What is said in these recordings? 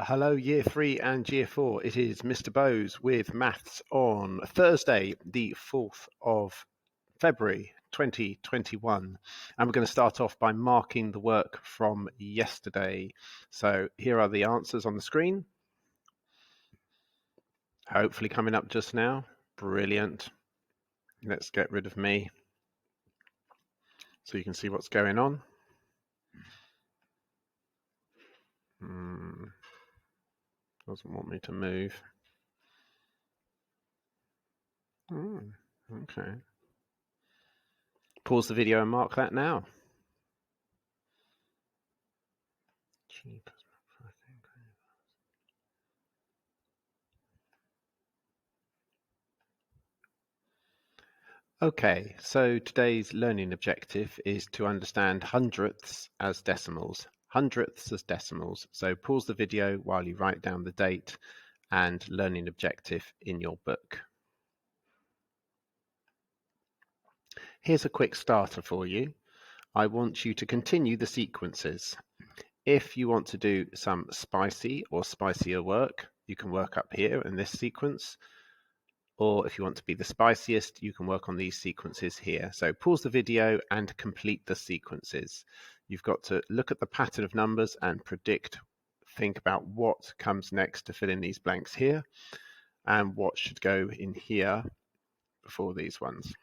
Hello, Year 3 and Year 4. It is Mr. Bowes with Maths on Thursday, the 4th of February 2021. And we're going to start off by marking the work from yesterday. So here are the answers on the screen. Hopefully coming up just now. Brilliant. Let's get rid of me so you can see what's going on. Doesn't want me to move. Okay. Pause the video and mark that now. Okay, so today's learning objective is to understand hundredths as decimals. Hundredths as decimals. So pause the video while you write down the date and learning objective in your book. Here's a quick starter for you. I want you to continue the sequences. If you want to do some spicy or spicier work, you can work up here in this sequence. Or if you want to be the spiciest, you can work on these sequences here. So pause the video and complete the sequences. You've got to look at the pattern of numbers and think about what comes next to fill in these blanks here and what should go in here before these ones.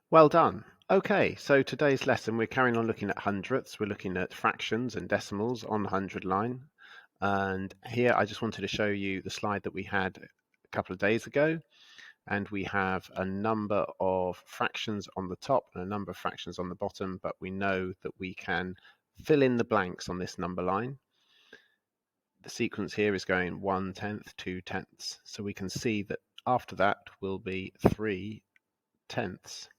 Well done. Okay, so today's lesson, we're carrying on looking at hundredths. We're looking at fractions and decimals on the 100 line. And here I just wanted to show you the slide that we had a couple of days ago. And we have a number of fractions on the top and a number of fractions on the bottom, but we know that we can fill in the blanks on this number line. The sequence here is going 1/10, 2/10. So we can see that after that will be 3/10.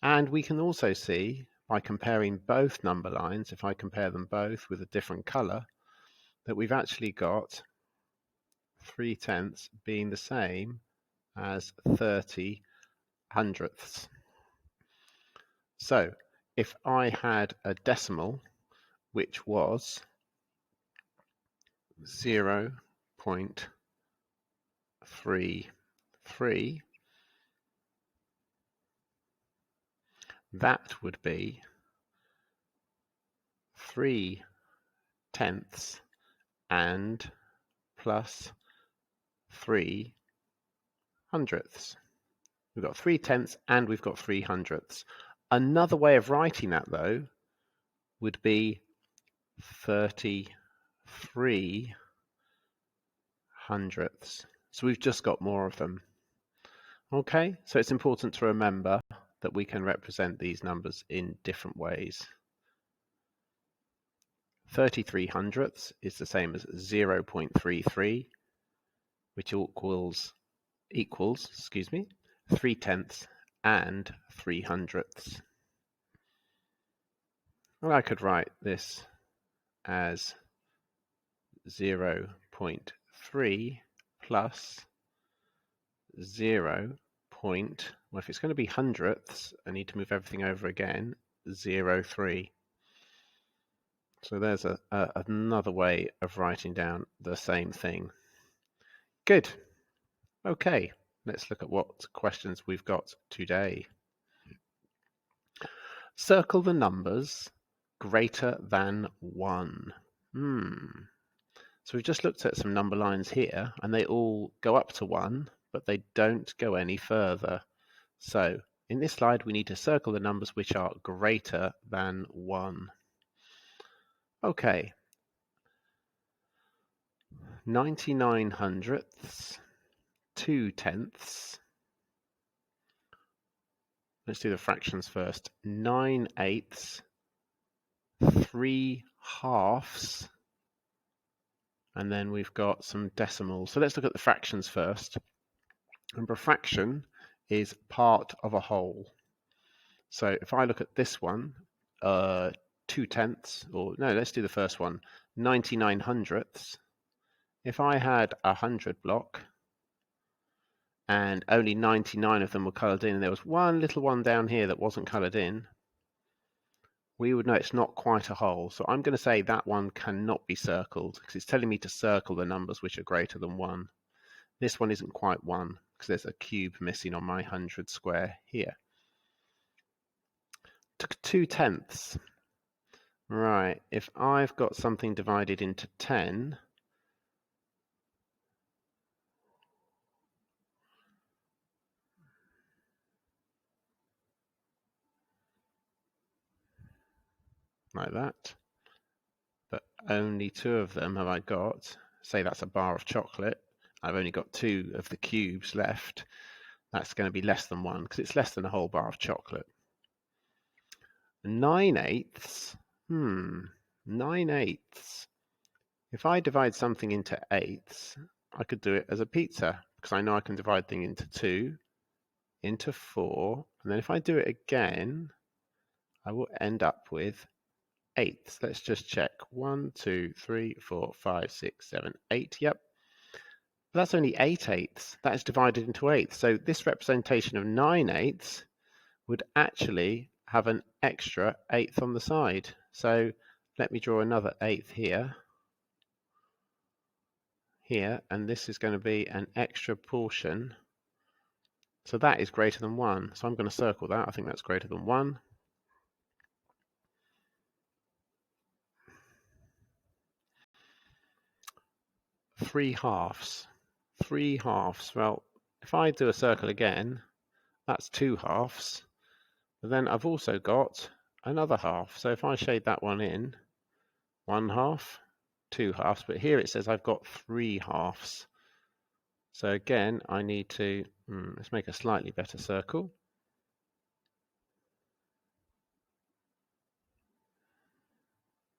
And we can also see by comparing both number lines, if I compare them both with a different color, that we've actually got 3/10 being the same as 30 hundredths. So if I had a decimal which was 0.33, that would be 3/10 and plus 3 hundredths. We've got 3/10 and we've got 3 hundredths. Another way of writing that though would be 33 hundredths. So we've just got more of them. Okay, so it's important to remember that we can represent these numbers in different ways. 33 hundredths is the same as 0.33, which equals 3/10 and 3 hundredths. Well, I could write this as 0.3 plus 0. Well, if it's going to be hundredths, I need to move everything over again, 0.3. So there's another way of writing down the same thing. Good. Okay, let's look at what questions we've got today. Circle the numbers greater than 1. So we've just looked at some number lines here, and they all go up to 1, but they don't go any further. So in this slide, we need to circle the numbers which are greater than 1. Okay. 99 hundredths, 2/10. Let's do the fractions first. 9/8, 3/2, and then we've got some decimals. So let's look at the fractions first. Remember, a fraction is part of a whole. So if I look at this one, 2/10, or no, let's do the first one, 99 hundredths. If I had a 100 block, and only 99 of them were coloured in, and there was one little one down here that wasn't coloured in, we would know it's not quite a whole. So I'm going to say that one cannot be circled because it's telling me to circle the numbers which are greater than 1. This one isn't quite 1 because there's a cube missing on my 100 square here. 2/10. Right, if I've got something divided into 10, like that, but only 2 of them have I got, say that's a bar of chocolate, I've only got 2 of the cubes left, that's going to be less than 1 because it's less than a whole bar of chocolate. 9/8, 9/8. If I divide something into 8ths, I could do it as a pizza because I know I can divide things into 2, into 4, and then if I do it again, I will end up with 8ths. Let's just check. 1, 2, 3, 4, 5, 6, 7, 8. Yep. But that's only 8/8. That is divided into 8ths. So this representation of 9/8 would actually have an extra 8th on the side. So let me draw another 8th here, and this is going to be an extra portion. So that is greater than 1. So I'm going to circle that. I think that's greater than 1. 3/2. 3/2. Well, if I do a circle again, that's 2/2. But then I've also got another half. So if I shade that one in, 1/2, 2/2. But here it says I've got 3/2. So again, I need to, let's make a slightly better circle.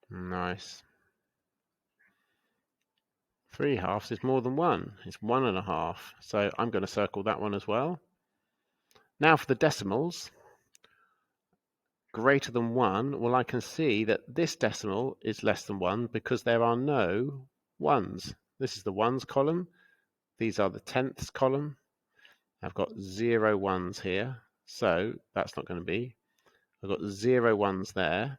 Nice. 3/2 is more than 1. It's 1.5. So I'm going to circle that one as well. Now for the decimals, greater than 1, well, I can see that this decimal is less than 1 because there are no 1s. This is the 1s column. These are the tenths column. I've got 0 1s here, so that's not going to be. I've got 0 1s there,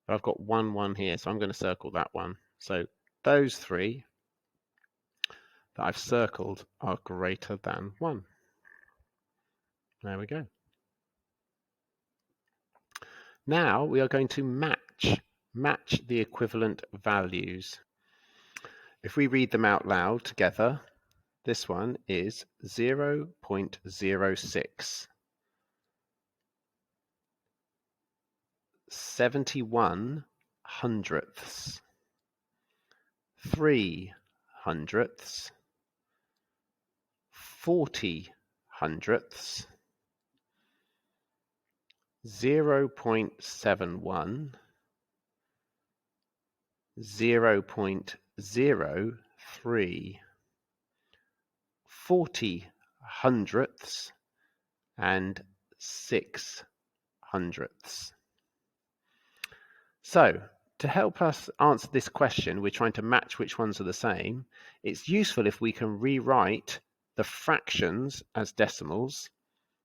but I've got 1 1 here, so I'm going to circle that one. So those 3 that I've circled are greater than 1. There we go. Now we are going to match the equivalent values. If we read them out loud together, this one is 0.06, 71 hundredths, 3 hundredths, 40 hundredths, 0.71, 0.03, 40 hundredths, and 6 hundredths. So, to help us answer this question, we're trying to match which ones are the same. It's useful if we can rewrite the fractions as decimals.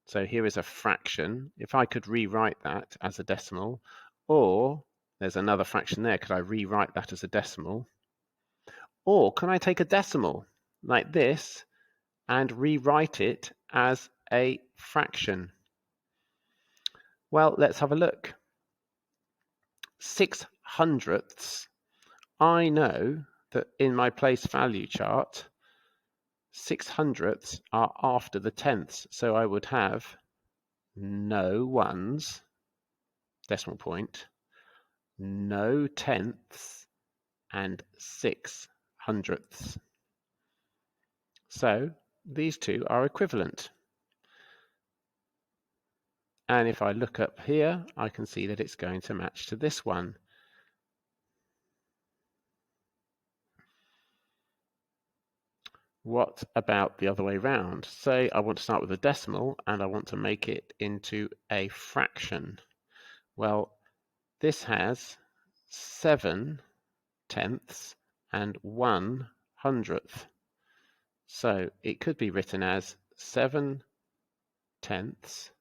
So here is a fraction. If I could rewrite that as a decimal, or there's another fraction there, could I rewrite that as a decimal? Or can I take a decimal like this and rewrite it as a fraction? Well, let's have a look. 6 hundredths. I know that in my place value chart, 6 hundredths are after the tenths. So I would have no 1s, decimal point, no tenths, and 6 hundredths. So these two are equivalent. And if I look up here, I can see that it's going to match to this one. What about the other way round? Say I want to start with a decimal and I want to make it into a fraction. Well, this has 7 tenths and 1 hundredth. So it could be written as 7/10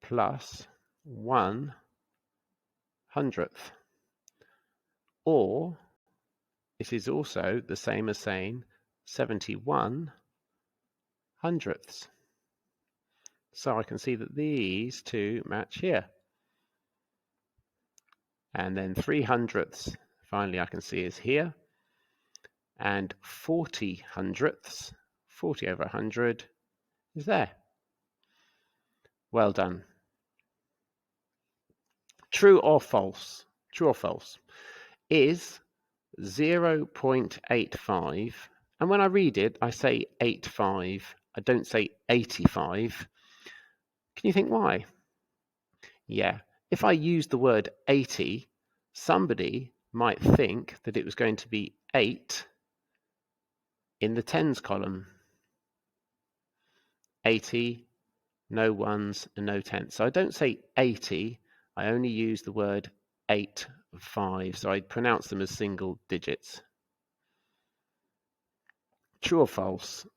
plus 1/100th. Or it is also the same as saying 71/100ths. So I can see that these two match here. And then 3/100ths, finally I can see is here. And 40/100ths, 40 over 100, is there. Well done. True or false? True or false? Is 0.85, and when I read it, I say 85. I don't say 85. Can you think why? Yeah, if I use the word 80, somebody might think that it was going to be 8 in the tens column. 80, no ones and no tenths. So I don't say 80, I only use the word 85. So I pronounce them as single digits. True or false?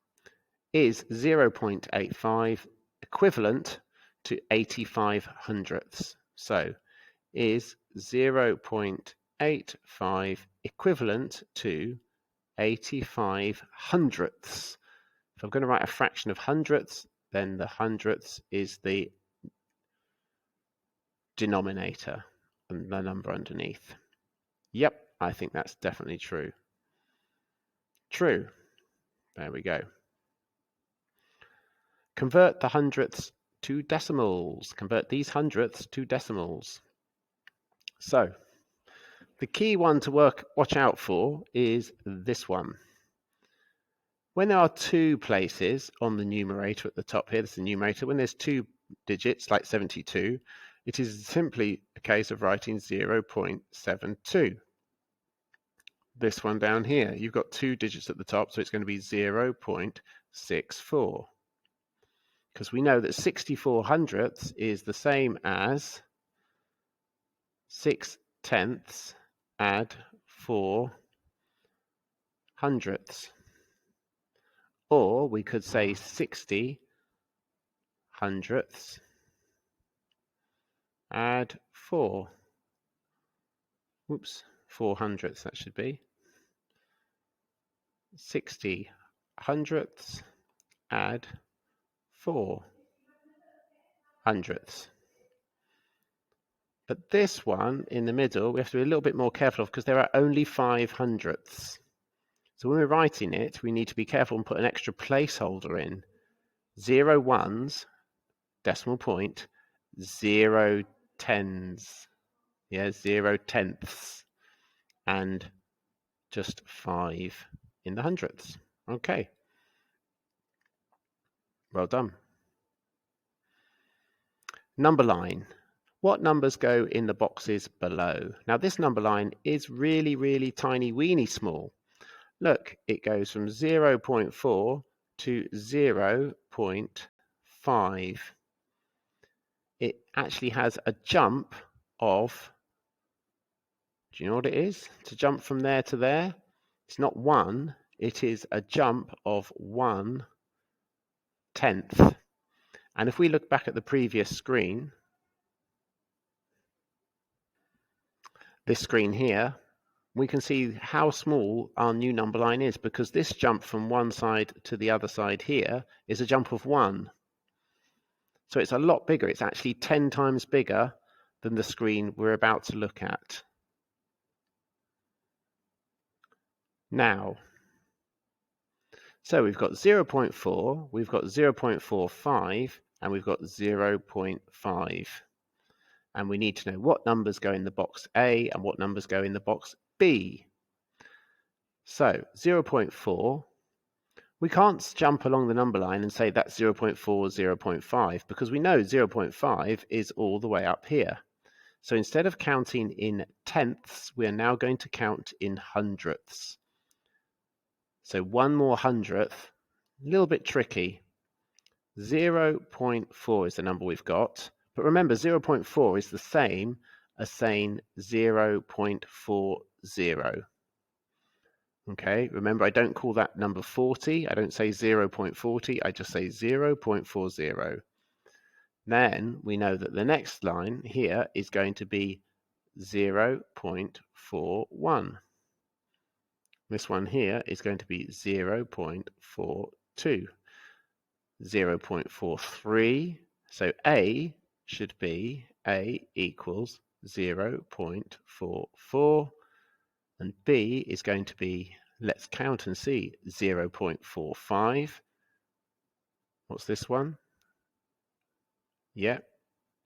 Is 0.85 equivalent to 85/100ths? So is 0.85 equivalent to 85/100ths? If I'm going to write a fraction of hundredths, then the hundredths is the denominator and the number underneath. Yep, I think that's definitely true. True. There we go. Convert the hundredths to decimals. Convert these hundredths to decimals. So the key one to watch out for is this one. When there are two places on the numerator at the top here, this is the numerator, when there's two digits like 72, it is simply a case of writing 0.72. This one down here, you've got two digits at the top, so it's going to be 0.64. Because we know that 64/100ths is the same as 6/10 add 4/100ths. Or we could say 60/100ths add 4/100ths, that should be. 60/100ths add 4/100ths. But this one in the middle, we have to be a little bit more careful of because there are only 5/100ths. So when we're writing it, we need to be careful and put an extra placeholder in. 0 ones, decimal point, 0 tens, 0 tenths, and just 5 in the hundredths. Okay. Well done. Number line. What numbers go in the boxes below? Now this number line is really, really tiny, weeny small. Look, it goes from 0.4 to 0.5. It actually has a jump of, do you know what it is? To jump from there to there, it's not 1, it is a jump of 1/10. And if we look back at the previous screen, this screen here, we can see how small our new number line is because this jump from one side to the other side here is a jump of 1. So it's a lot bigger. It's actually 10 times bigger than the screen we're about to look at. Now, so we've got 0.4, we've got 0.45, and we've got 0.5. And we need to know what numbers go in the box A and what numbers go in the box B. So 0.4, we can't jump along the number line and say that's 0.4, 0.5, because we know 0.5 is all the way up here. So instead of counting in tenths, we are now going to count in hundredths. So one more hundredth, a little bit tricky. 0.4 is the number we've got. But remember, 0.4 is the same as saying 0.40. Okay, remember I don't call that number 40. I don't say 0.40. I just say 0.40. Then we know that the next line here is going to be 0.41. This one here is going to be 0.42. 0.43. So A should be A equals 0.44. And B is going to be, let's count and see, 0.45. What's this one? Yep,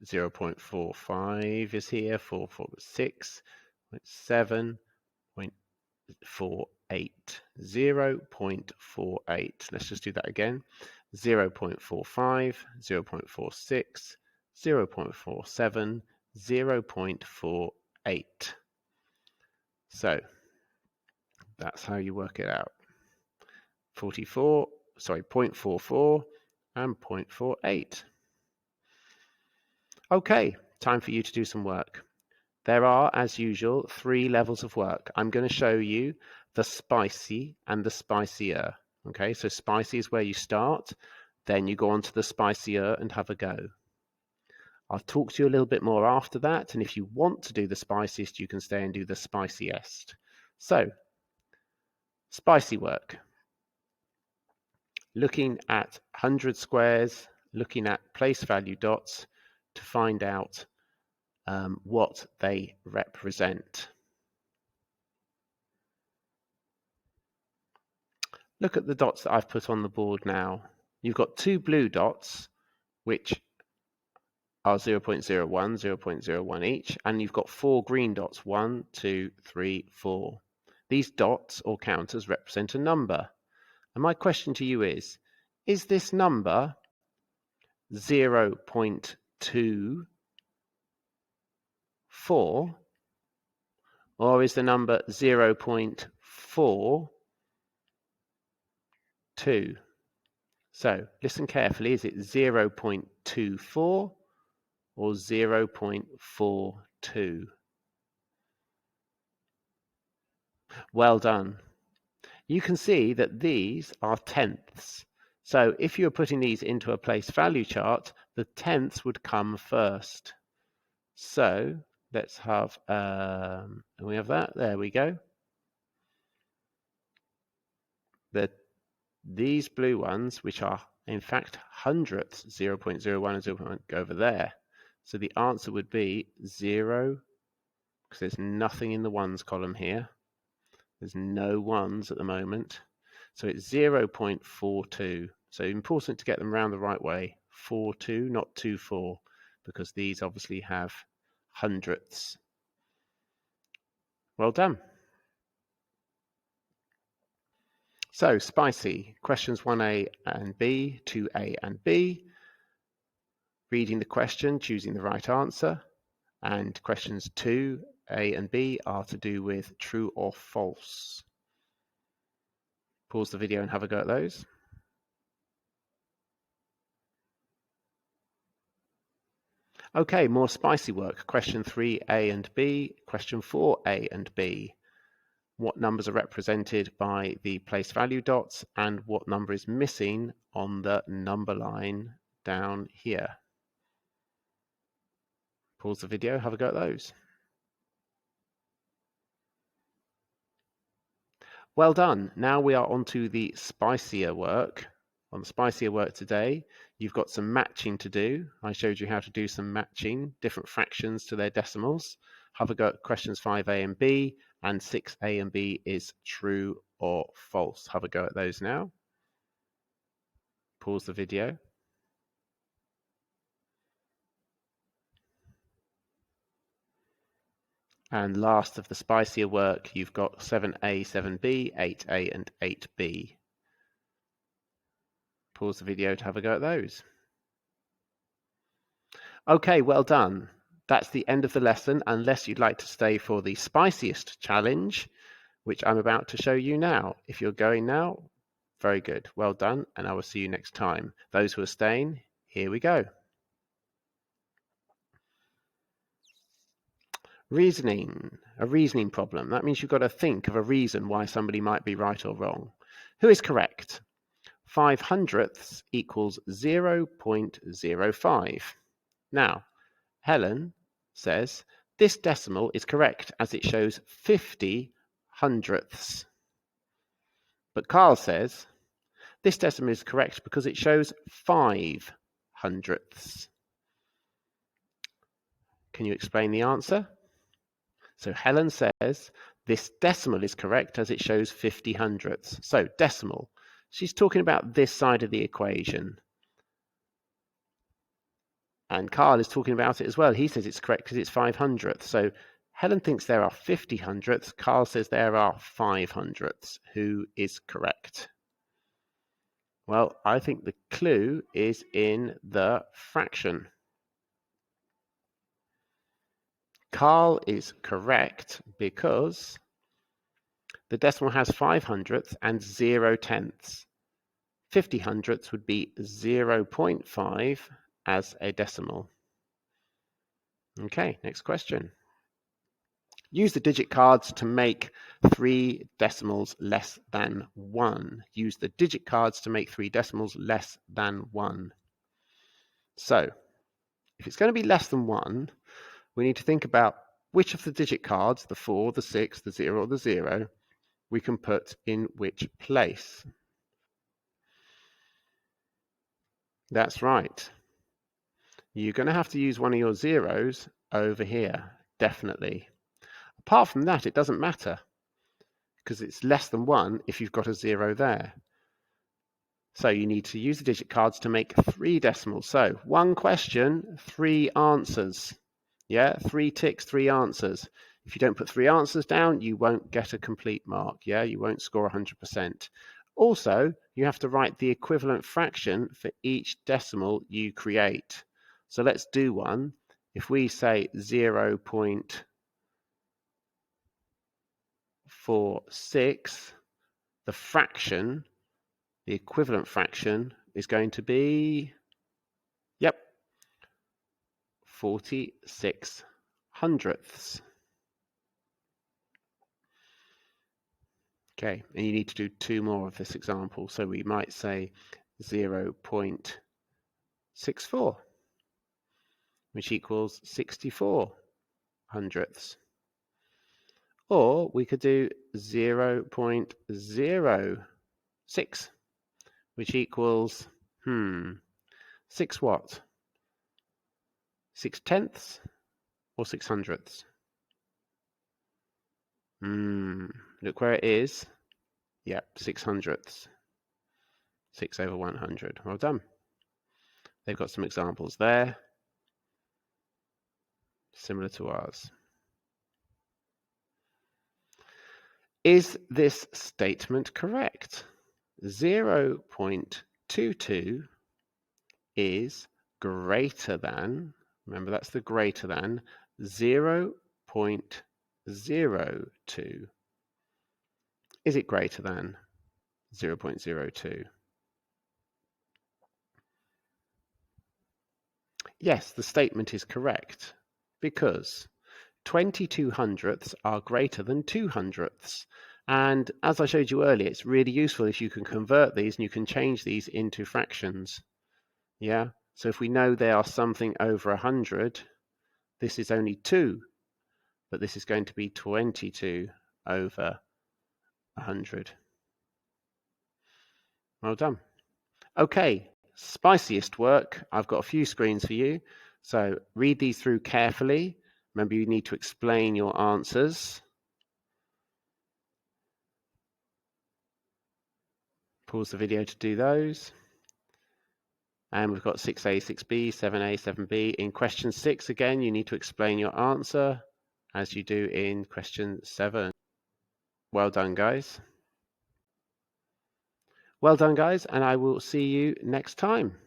0.45 is here, 446, 0.7, 0.48, 0.48. Let's just do that again. 0.45, 0.46, 0.47, 0.48. So that's how you work it out. 0.44 and 0.48. Okay, time for you to do some work. There are, as usual, 3 levels of work. I'm going to show you the spicy and the spicier. Okay, so spicy is where you start, then you go on to the spicier and have a go. I'll talk to you a little bit more after that, and if you want to do the spiciest, you can stay and do the spiciest. So, spicy work. Looking at 100 squares, looking at place value dots to find out what they represent. Look at the dots that I've put on the board now. You've got 2 blue dots, which are 0.01, 0.01 each, and you've got 4 green dots, 1, 2, 3, 4. These dots or counters represent a number. And my question to you is this number 0.24, or is the number 0.42? So listen carefully, is it 0.24 or 0.42? Well done. You can see that these are tenths. So if you're putting these into a place value chart, the tenths would come first. So let's have, we have that, there we go. These blue ones, which are in fact hundredths, 0.01 and 0.1, go over there. So the answer would be 0, because there's nothing in the ones column here. There's no ones at the moment. So it's 0.42. So important to get them around the right way. 42, not 24, because these obviously have hundredths. Well done. So spicy, questions 1A and B, 2A and B. Reading the question, choosing the right answer. And questions 2A and B are to do with true or false. Pause the video and have a go at those. Okay, more spicy work. Question 3A and B, question 4A and B. What numbers are represented by the place value dots and what number is missing on the number line down here? Pause the video, have a go at those. Well done. Now we are on to the spicier work. On the spicier work today, you've got some matching to do. I showed you how to do some matching, different fractions to their decimals. Have a go at questions 5A and B, and 6A and B is true or false. Have a go at those now. Pause the video. And last of the spicier work, you've got 7A, 7B, 8A and 8B. Pause the video to have a go at those. Okay, well done. That's the end of the lesson, unless you'd like to stay for the spiciest challenge, which I'm about to show you now. If you're going now, very good. Well done, and I will see you next time. Those who are staying, here we go. Reasoning, a reasoning problem. That means you've got to think of a reason why somebody might be right or wrong. Who is correct? 5/100ths equals 0.05. Now, Helen says this decimal is correct as it shows 50/100ths. But Carl says this decimal is correct because it shows 5/100ths. Can you explain the answer? So Helen says this decimal is correct as it shows 50/100ths. So decimal, she's talking about this side of the equation. And Carl is talking about it as well. He says it's correct because it's 5/100ths. So Helen thinks there are 50/100ths. Carl says there are 5/100ths. Who is correct? Well, I think the clue is in the fraction. Carl is correct because the decimal has 5/100ths and 0/10ths. 50/100ths would be 0.5 as a decimal. Okay, next question. Use the digit cards to make 3 decimals less than 1. Use the digit cards to make 3 decimals less than 1. So, if it's going to be less than 1, we need to think about which of the digit cards, the 4, the 6, the 0, or the 0, we can put in which place. That's right. You're going to have to use one of your zeros over here, definitely. Apart from that, it doesn't matter because it's less than 1 if you've got a 0 there. So you need to use the digit cards to make 3 decimals. So 1 question, 3 answers. Yeah, 3 ticks, 3 answers. If you don't put 3 answers down, you won't get a complete mark. Yeah, you won't score 100%. Also, you have to write the equivalent fraction for each decimal you create. So let's do one. If we say 0.46, the fraction, the equivalent fraction, is going to be, 46/100ths. Okay, and you need to do 2 more of this example. So we might say 0.64, which equals 64/100ths. Or we could do 0.06, which equals, 6 what? 6/10ths or 6/100ths? Look where it is. Yep, 6/100ths. 6/100. Well done. They've got some examples there, similar to ours. Is this statement correct? 0.22 is greater than, remember that's the greater than, 0.02. Is it greater than 0.02? Yes, the statement is correct because 22/100ths are greater than 2/100ths. And as I showed you earlier, it's really useful if you can convert these and you can change these into fractions. Yeah, so if we know they are something over 100, this is only 2, but this is going to be 22/100. Well done. Okay, spiciest work. I've got a few screens for you. So read these through carefully. Remember, you need to explain your answers. Pause the video to do those. And we've got 6A, 6B, 7A, 7B. In question 6, again, you need to explain your answer as you do in question 7. Well done, guys. Well done, guys, and I will see you next time.